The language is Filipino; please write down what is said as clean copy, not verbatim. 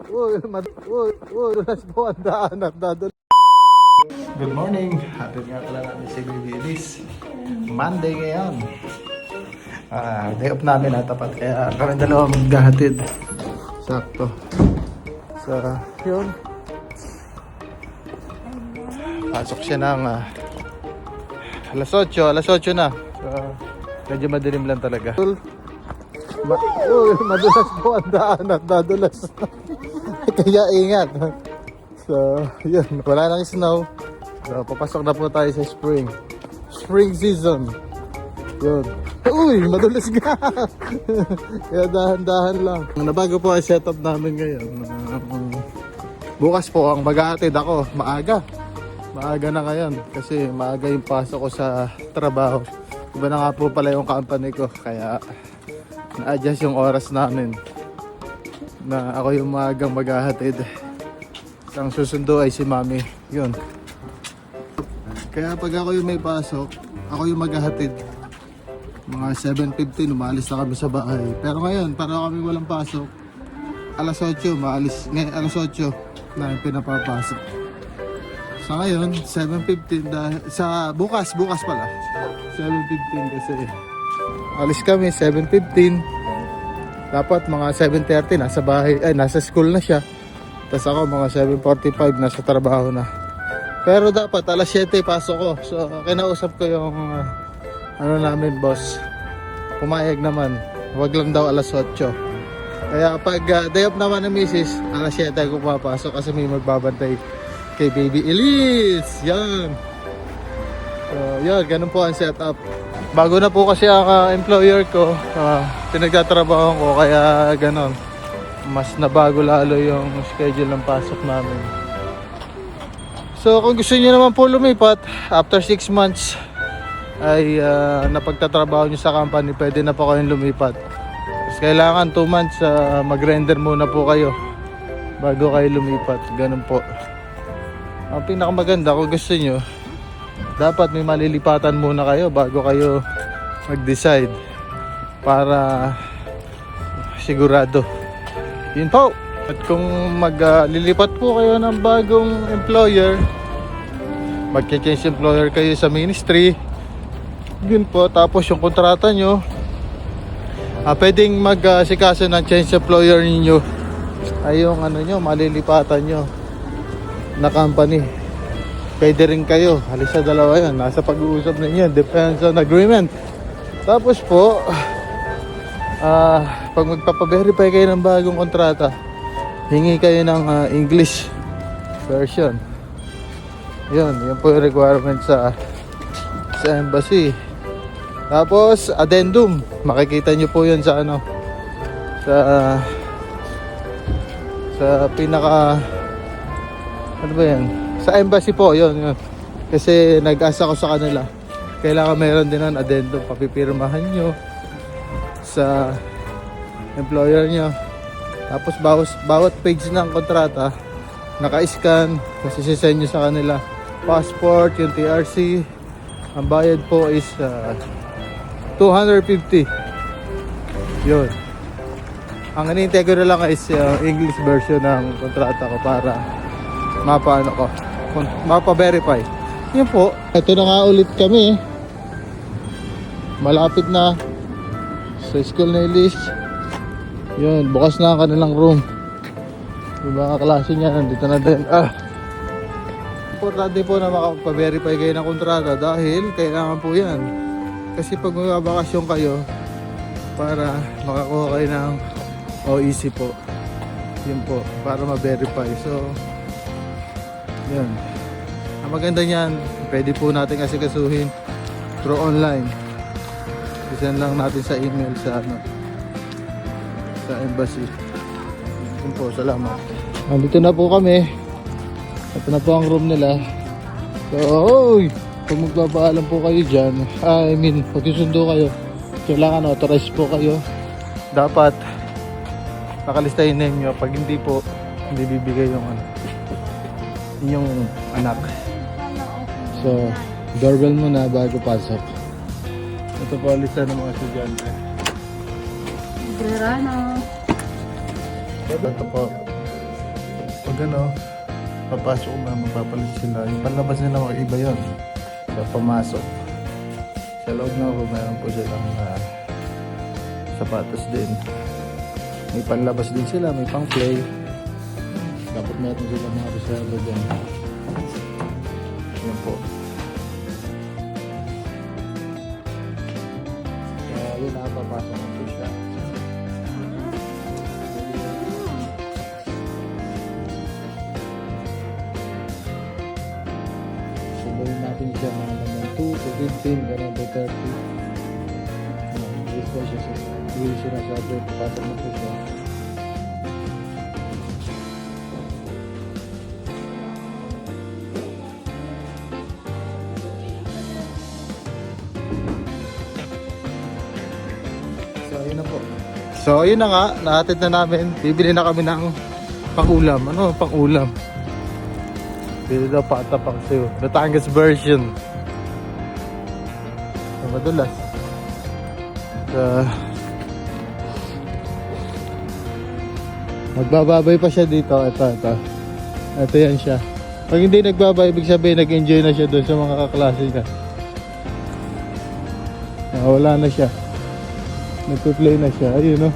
Dulas po ang daan at dadal. Good morning. Hatid nga pala namin si Baby Elise. Monday ngayon. Day off namin tapat kaya kami dalawa maghahatid. Sakto. Yun. Pasok siya ng alas 8 na. Medyo madilim lang talaga. Madulas po ang daan at dadulas. Kaya ingat. So, yun. Wala nang snow. So, papasok na po tayo sa spring season. Yun. Uy, madulas ka. Kaya dahan-dahan lang. Nabago po ang setup namin ngayon. Bukas po ang mag-aatid ako. Maaga na ngayon. Kasi maaga yung pasok ko sa trabaho. Iba na nga po pala yung company ko. Kaya na-adjust yung oras namin. Na ako yung maagang mag-ahatid. Ang susundo ay si Mami. Yun. Kaya pag ako yung may pasok, ako yung maghahatid. Mga 7:15 umalis na kami sa bahay. Pero ngayon, para kami walang pasok, alas 8 maalis. Ngayon alas 8 na yung pinapapasok. Sa ngayon, 7:15 sa bukas pala. 7:15 kasi alis kami 7:15. Dapat mga 7:30 nasa bahay, nasa school na siya. Tapos ako mga 7:45 nasa trabaho na. Pero dapat alas 7 pasok ko. So kinausap ko yung namin boss. Pumayag naman. Huwag lang daw alas 8. Kaya pag day off naman ng misis, alas 7 ko papasok kasi may magbabantay kay Baby Elise. Yan. So yan, ganun po ang setup. Bago na po kasi ang employer ko, pinagtatrabaho ko kaya ganun. Mas nabago lalo yung schedule ng pasok namin. So kung gusto niyo naman po lumipat after 6 months ay napagtatrabaho niyo sa company, pwede na po kayong lumipat. Tapos kailangan 2 months mag-render muna po kayo bago kayo lumipat. Ganun po. Ang pinakamaganda kung gusto niyo, dapat may malilipatan muna kayo bago kayo mag-decide para sigurado. Yun po. At kung maglilipat po kayo ng bagong employer, mag-change employer kayo sa ministry, yun po. Tapos yung kontrata nyo, pwedeng mag-sikaso ng change employer ninyo ay yung malilipatan nyo na company. Pwede rin kayo, halos sa dalawa yan, nasa pag-uusap ninyo, depends on agreement. Tapos po, pag magpapaverify kayo ng bagong kontrata, hingi kayo ng English version. Yun po yung requirement sa embassy. Tapos addendum, makikita nyo po yun sa sa pinaka sa embassy po yun. Kasi nag-asa ko sa kanila, kailangan meron din ng addendum, papipirmahan nyo sa employer nyo. Tapos bawat page ng kontrata naka-scan, kasi sisend nyo sa kanila passport, yung TRC. Ang bayad po is 250. Yun. Ang hinihintay ko na lang is English version ng kontrata ko para mapa-verify. Yun po. Ito na nga ulit kami. Malapit na sa school na Elise. Yun, bukas na ang kanilang room. Yung mga klase niya nandito na din. Importante po na makapag-verify kayo ng kontrata dahil kailangan po yan. Kasi pag magbabakasyon kayo, para makakuha kayo ng OEC po. Yun po, para ma-verify. So yun. Ang maganda niyan, pwede po natin asikasuhin through online. Isend lang natin sa email sa embassy. Yun po, salamat. Nandito na po kami. Ito na po ang room nila. So, pag magpapaalam po kayo dyan, pag susundo kayo, kailangan authorized po kayo. Dapat nakalista yung name nyo. Pag hindi po, hindi bibigay yung inyong anak. So, doorbell muna bago pasok. Ito po ang lista ng mga estudyante. Verano. Ito po. pag ano, papasok ko na magpapalit sila. Yung panlabas nila mga iba yun. So, pumasok. Sa loob na po, meron po silang sapatos din. May panlabas din sila, may pang play. Dapat meron sila mga reserva dyan. Yan po. Kaya yun, nakapapasok na po siya. Subuhin natin siya mga naman 2 to 15, ganun to 30. Hindi po siya sinasabi, papasok na po siya. So ayun na po. So ayun na nga, nahatid na namin. Bibili na kami ng pang-ulam. Ano pang-ulam? Bili daw patapak sa'yo. Batangas version. So, madulas. Magbababay pa siya dito. Ito yan siya. Pag hindi nagbabay, ibig sabihin nag-enjoy na siya doon sa mga kaklase niya. Wala na siya. Nagpe-play na siya. Ayun, no?